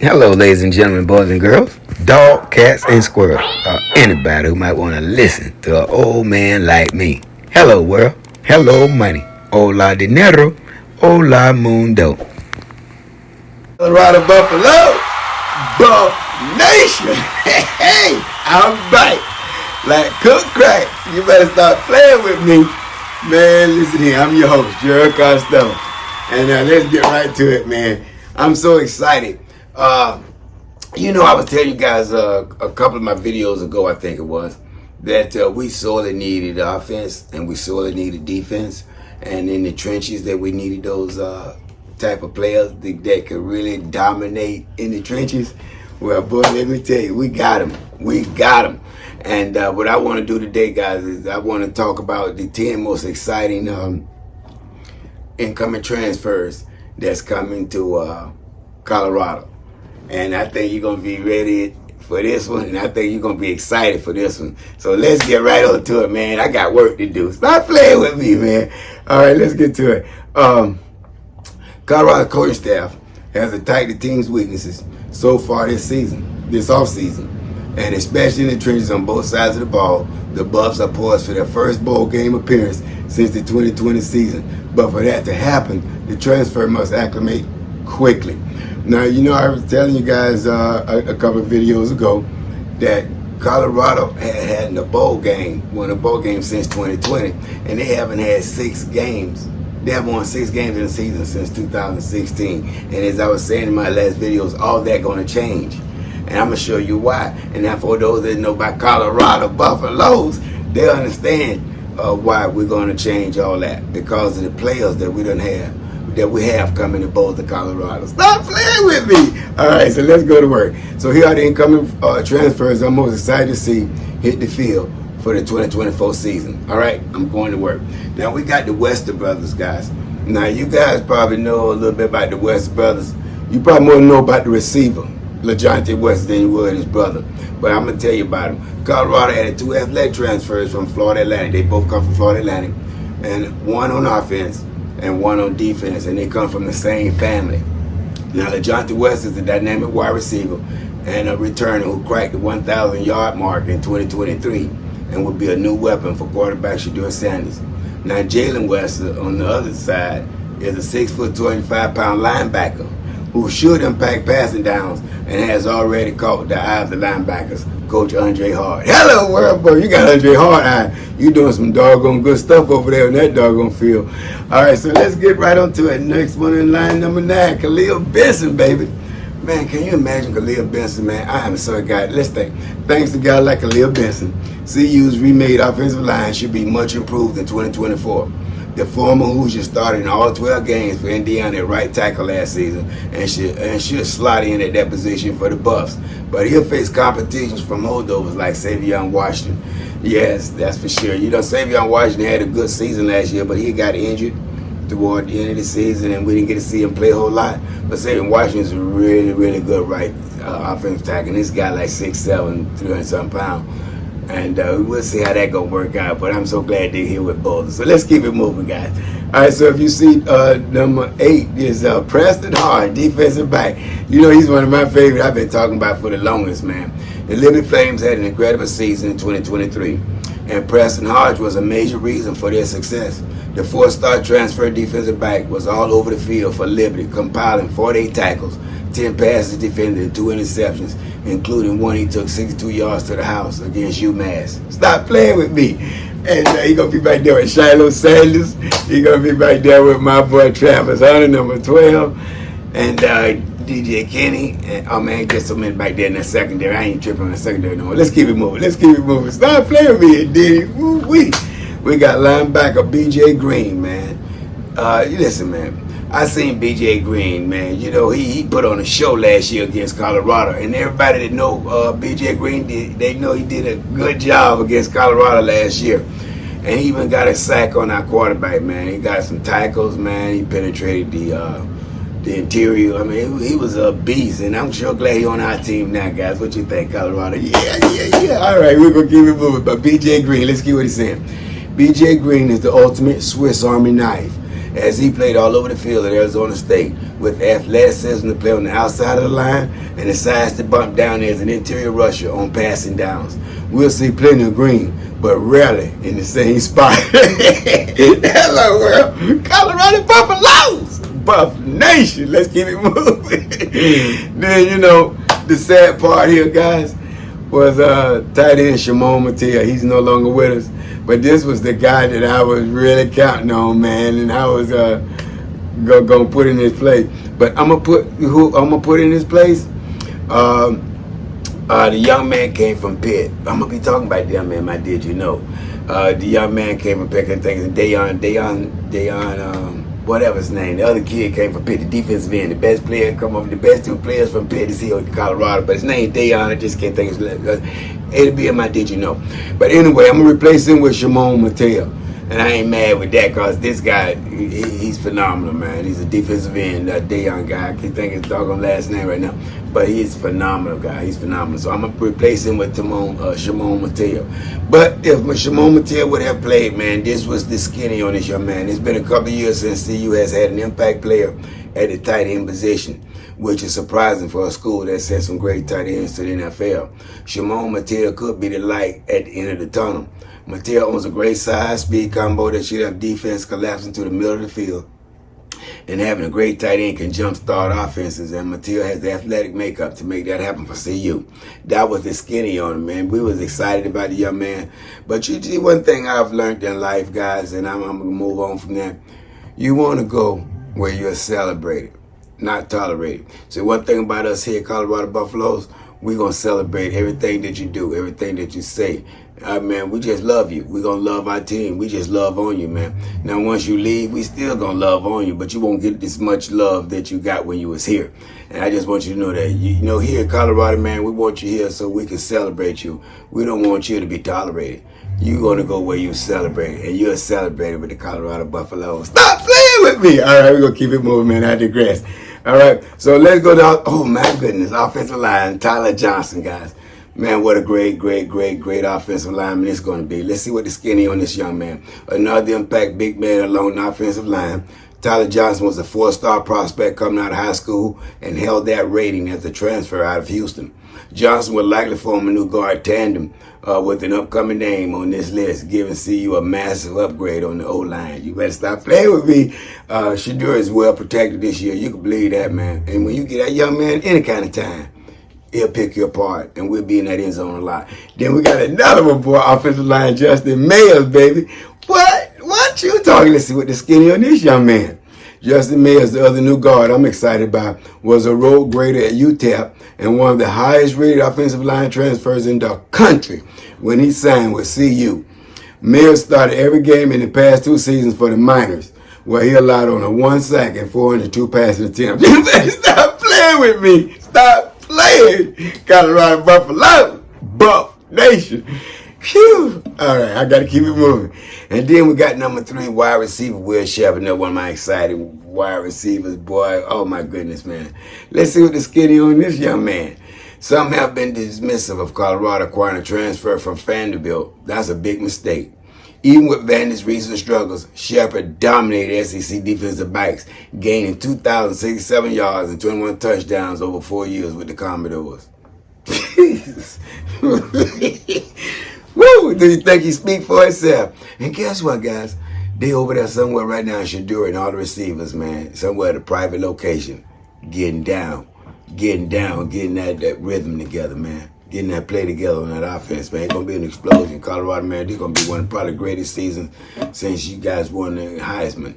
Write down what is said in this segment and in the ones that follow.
Hello, ladies and gentlemen, boys and girls, dog, cats, and squirrels, or anybody who might want to listen to an old man like me. Hello, world. Hello, money. Hola, dinero. Hola, mundo. Colorado Buffalo, Buff Nation. Hey, I'm back. Like cook crack. You better start playing with me. Man, listen here. I'm your host, Gerald Costello. And let's get right to it, man. I'm so excited. I was telling you guys a couple of my videos ago, I think it was, that we sorely needed offense and we sorely needed defense. And in the trenches that we needed those type of players that could really dominate in the trenches. Well, boy, let me tell you, we got them. We got them. And what I want to do today, guys, is I want to talk about the 10 most exciting incoming transfers that's coming to Colorado. And I think you're going to be ready for this one, and I think you're going to be excited for this one. So let's get right on to it, man. I got work to do. Stop playing with me, man. All right, let's get to it. Colorado coaching staff has attacked the team's weaknesses so far this offseason. And especially in the trenches on both sides of the ball, the Buffs are poised for their first bowl game appearance since the 2020 season. But for that to happen, the transfer must acclimate quickly. Now, I was telling you guys a couple of videos ago that Colorado had a bowl game, won a bowl game since 2020, and they haven't had 6 games. They haven't won 6 games in the season since 2016. And as I was saying in my last videos, all that going to change. And I'm going to show you why. And now for those that know about Colorado Buffaloes, they understand why we're going to change all that, because of the players that we have coming to Boulder, Colorado. Stop playing with me. All right, so let's go to work. So here are the incoming transfers I'm most excited to see hit the field for the 2024 season. All right, I'm going to work. Now, we got the Wester brothers, guys. Now, you guys probably know a little bit about the Wester brothers. You probably more know about the receiver, LaJohntay Wester, than you would his brother. But I'm going to tell you about him. Colorado added 2 athletic transfers from Florida Atlantic. They both come from Florida Atlantic. And one on offense and one on defense. And they come from the same family. Now, LaJohntay Wester is a dynamic wide receiver and a returner who cracked the 1,000-yard mark in 2023 and will be a new weapon for quarterback Shedeur Sanders. Now, Jalen Wester, on the other side, is a 6', 25-pound linebacker who should impact passing downs and has already caught the eye of the linebackers, Coach Andre Hart. Hello, world, boy. You got Andre Hart eye. You doing some doggone good stuff over there in that doggone field. All right, so let's get right on to it. Next one in line, number 9, Khalil Benson, baby. Man, can you imagine Khalil Benson, man? I am so excited. Let's think. Thanks to a guy like Khalil Benson, CU's remade offensive line should be much improved in 2024. The former Hoosier started in all 12 games for Indiana at right tackle last season and should slot in at that position for the Buffs. But he'll face competitions from holdovers like Savion Washington. Yes, that's for sure. Savion Washington had a good season last year, but he got injured toward the end of the season, and we didn't get to see him play a whole lot. But Savion Washington's a really, really good right offensive tackle. This guy like 6'7", 300-something pounds. And we'll see how that gonna work out. But I'm so glad they're here with Boulder. So let's keep it moving, guys. All right, so if you see number 8 is Preston Hard, defensive back. He's one of my favorites I've been talking about for the longest, man. The Liberty Flames had an incredible season in 2023. And Preston Hodge was a major reason for their success. The 4-star transfer defensive back was all over the field for Liberty, compiling 48 tackles, 10 passes defended, and 2 interceptions, including one he took 62 yards to the house against UMass. Stop playing with me. And he's going to be right there with Shiloh Sanders. He's going to be right there with my boy Travis Hunter, number 12. And DJ Kenny. And, get so many back there in that secondary. I ain't tripping on the secondary no more. Let's keep it moving. Stop playing with me, Diddy. We got linebacker B.J. Green, man. Listen, man. I seen B.J. Green, man. He put on a show last year against Colorado. And everybody that know B.J. Green, they know he did a good job against Colorado last year. And he even got a sack on our quarterback, man. He got some tackles, man. He penetrated the interior. I mean, he was a beast. And I'm sure glad he on our team now, guys. What you think, Colorado? Yeah. All right, we're going to keep it moving. But B.J. Green, let's see what he's saying. B.J. Green is the ultimate Swiss Army knife, as he played all over the field at Arizona State with athleticism to play on the outside of the line and decides to bump down as an interior rusher on passing downs. We'll see plenty of green, but rarely in the same spot. That's like, well, Colorado Buffaloes, Buff Nation. Let's keep it moving. Then, you know, the sad part here, guys, was tight end Shimon Mattia. He's no longer with us, but this was the guy that I was really counting on, man, and I was gonna put in his place. But I'm gonna put in his place. The young man came from Pitt. I'm gonna be talking about the young man. My did you know? The young man came from Pitt. I think it's Dayon, whatever his name. The other kid came from Pitt, the defensive end. The best player come over. The best two players from Pitt is here in Colorado, but his name Dayon. I just can't think of his name. It'll be in my did you know? But anyway, I'm gonna replace him with Shimon Mattia. And I ain't mad with that because this guy, he's phenomenal, man. He's a defensive end, Dayon guy. I can't think of his doggone last name right now. But he's a phenomenal guy. He's phenomenal. So I'm going to replace him with Shimon Mattia. But if Shimon Mattia would have played, man, this was the skinny on this young man. It's been a couple of years since CU has had an impact player at the tight end position, which is surprising for a school that sent some great tight ends to the NFL. Shimon Mattia could be the light at the end of the tunnel. Mattia owns a great size speed combo that should have defense collapsing to the middle of the field. And having a great tight end can jumpstart offenses, and Mattia has the athletic makeup to make that happen for CU. That was the skinny on him, man. We was excited about the young man. But you see, one thing I've learned in life, guys, and I'm going to move on from that. You want to go where you're celebrated, not tolerated. So one thing about us here at Colorado Buffaloes, we're going to celebrate everything that you do, everything that you say. Man, we just love you. We're going to love our team. We just love on you, man. Now, once you leave, we still going to love on you, but you won't get this much love that you got when you was here. And I just want you to know that, you know, here in Colorado, man, we want you here so we can celebrate you. We don't want you to be tolerated. You're going to go where you celebrate, and you're celebrated with the Colorado Buffaloes. Stop playing with me. All right, we're going to keep it moving, man. I digress. All right, so let's go down. Oh, my goodness. Offensive line, Tyler Johnson, guys. Man, what a great offensive lineman it's going to be. Let's see what the skinny on this young man. Another impact big man along the offensive line. Tyler Johnson was a 4-star prospect coming out of high school and held that rating as a transfer out of Houston. Johnson would likely form a new guard tandem with an upcoming name on this list, giving CU a massive upgrade on the O-line. You better stop playing with me. Shadur is well protected this year. You can believe that, man. And when you get that young man any kind of time, he'll pick you apart, and we'll be in that end zone a lot. Then we got another one, boy, offensive line, Justin Mayers, baby. What you talking? Let's see what the skinny on this young man. Justin Mayers, the other new guard I'm excited about, was a road grader at UTEP and one of the highest rated offensive line transfers in the country when he signed with CU. Mayers started every game in the past 2 seasons for the Miners, where he allowed on a 1 sack and 402 passing attempts. You better stop playing with me. Stop playing. Colorado Buffalo, Buff Nation. Phew. All right, I got to keep it moving. And then we got number 3, wide receiver, Will Shepard. One of my exciting wide receivers, boy. Oh, my goodness, man. Let's see what the skinny on this young man. Some have been dismissive of Colorado acquiring a transfer from Vanderbilt. That's a big mistake. Even with Vandy's recent struggles, Shepard dominated SEC defensive backs, gaining 2,067 yards and 21 touchdowns over 4 years with the Commodores. Woo! Do you think he speak for himself? And guess what, guys? They over there somewhere right now in Shadur and all the receivers, man. Somewhere at a private location. Getting down, getting that rhythm together, man. Getting that play together on that offense, man. It's going to be an explosion. Colorado, man, this is going to be one of probably the greatest seasons since you guys won the Heisman.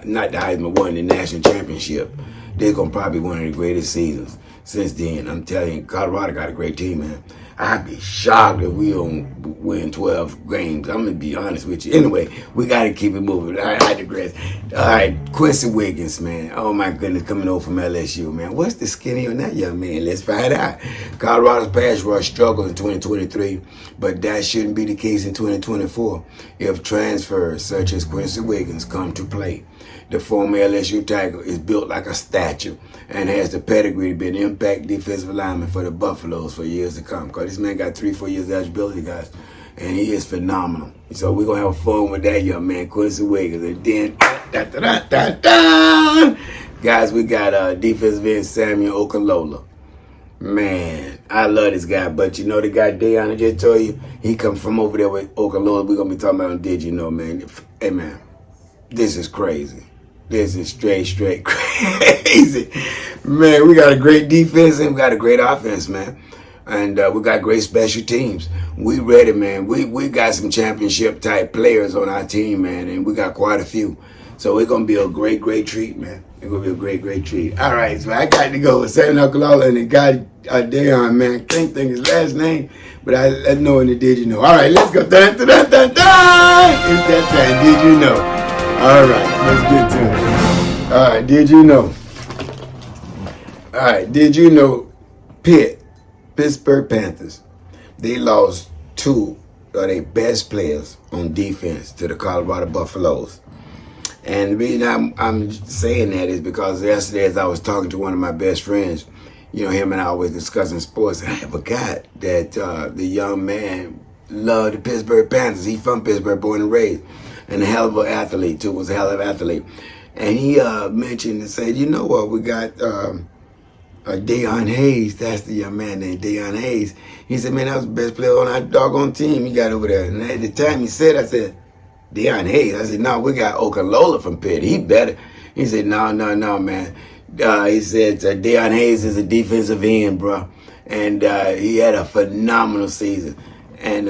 Not the Heisman, won the national championship. This is going to probably be one of the greatest seasons since then. I'm telling you, Colorado got a great team, man. I'd be shocked if we don't win 12 games. I'm going to be honest with you. Anyway, we got to keep it moving. All right, I digress. All right, Quincy Wiggins, man. Oh, my goodness, coming over from LSU, man. What's the skinny on that young man? Let's find out. Colorado's pass rush struggled in 2023, but that shouldn't be the case in 2024 if transfers such as Quincy Wiggins come to play. The former LSU Tiger is built like a statue and has the pedigree to be an impact defensive lineman for the Buffaloes for years to come. Because this man got 3-4 years of eligibility, guys. And he is phenomenal. So we're going to have fun with that young man, Quincy Wiggins. And then, guys, we got defensive end Samuel Okunlola. Man, I love this guy, but you know the guy Deion I just told you, he come from over there with Oklahoma. We're gonna be talking about him. Did you know, man? Hey, man, this is crazy. This is straight crazy. Man, we got a great defense and we got a great offense, man. And we got great special teams. We ready, man. We got some championship type players on our team, man, and we got quite a few. So it's gonna be a great treat, man. It's gonna be a great treat. All right, so I got to go with Sam Oklahoma and the guy Deion, man. I can't think his last name, but I know in the Did You Know. All right, let's go. Dun, dun, dun, dun, dun. It's that time. Did you know? All right, let's get to it. All right, did you know? All right, did you know Pittsburgh Panthers, they lost two of their best players on defense to the Colorado Buffaloes. And the reason I'm saying that is because yesterday as I was talking to one of my best friends, you know, him and I always discussing sports, and I forgot that the young man loved the Pittsburgh Panthers. He's from Pittsburgh, born and raised, and a hell of an athlete, too, was a hell of an athlete. And he mentioned and said, you know what, we got Deion Hayes, that's the young man named Deion Hayes. He said, man, that was the best player on our doggone team you got over there. And at the time he said, I said, Deion Hayes. I said, no, we got Oklahoma from Pitt. He better. He said, no, man. He said, Deion Hayes is a defensive end, bro. And he had a phenomenal season. And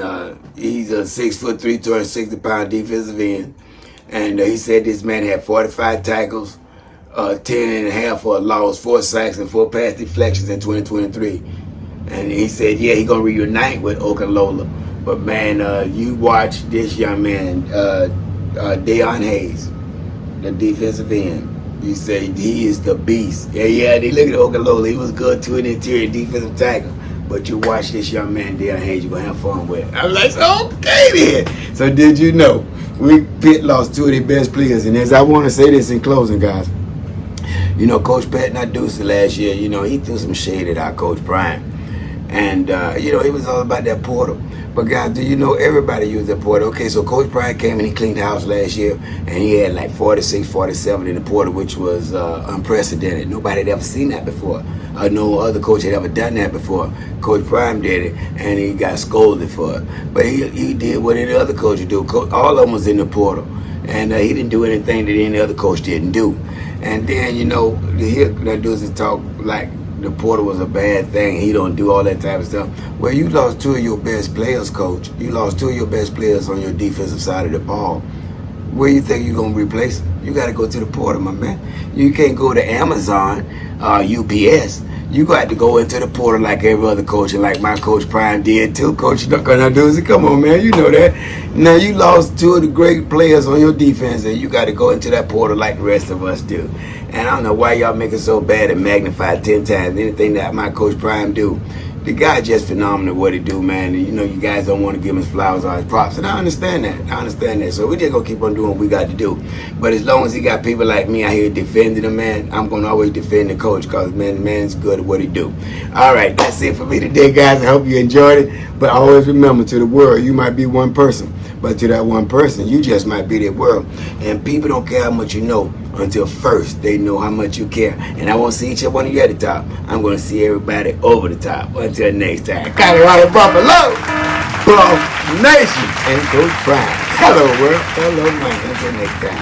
he's a 6'3", 260-pound defensive end. And he said this man had 45 tackles, 10 and a half for a loss, 4 sacks, and 4 pass deflections in 2023. And he said, yeah, he's going to reunite with Oklahoma. But, man, you watch this young man, Deion Hayes, the defensive end. You say he is the beast. Yeah, they look at Oklahoma. He was good to an interior defensive tackle. But you watch this young man, Deion Hayes, you're going to have fun with. I was like, okay then. So did you know, Pitt lost 2 of their best players. And as I want to say this in closing, guys, you know, Coach Pat Narduzzi last year, you know, he threw some shade at our Coach Brian. And, you know, it was all about that portal. But, guys, do you know everybody used that portal? Okay, so Coach Brian came and he cleaned the house last year, and he had like 46, 47 in the portal, which was unprecedented. Nobody had ever seen that before. No other coach had ever done that before. Coach Prime did it, and he got scolded for it. But he did what any other coach would do. All of them was in the portal, and he didn't do anything that any other coach didn't do. And then, you know, to hear Narduzzi talk like the portal was a bad thing, he don't do all that type of stuff. Well, you lost 2 of your best players, coach. You lost 2 of your best players on your defensive side of the ball. Where you think you're going to replace them? You got to go to the portal, my man. You can't go to Amazon, UPS. You got to go into the portal like every other coach, and like my Coach Prime did too. Coach Narduzzi, come on, man, you know that. Now you lost 2 of the great players on your defense, and you got to go into that portal like the rest of us do. And I don't know why y'all make it so bad and magnify 10 times anything that my Coach Prime do. The guy just phenomenal what he do, man. And, you know, you guys don't want to give him his flowers or his props. And I understand that. So we just going to keep on doing what we got to do. But as long as he got people like me out here defending him, man, I'm going to always defend the coach because, man, the man's good at what he do. All right, that's it for me today, guys. I hope you enjoyed it. But always remember, to the world, you might be one person. But to that one person, you just might be that world. And people don't care how much you know until first they know how much you care. And I won't see each one of you at the top. I'm going to see everybody over the top. Until next time. Colorado Buffalo, Buff Nation, and Coach Prime. Hello, world. Hello, man. Until next time.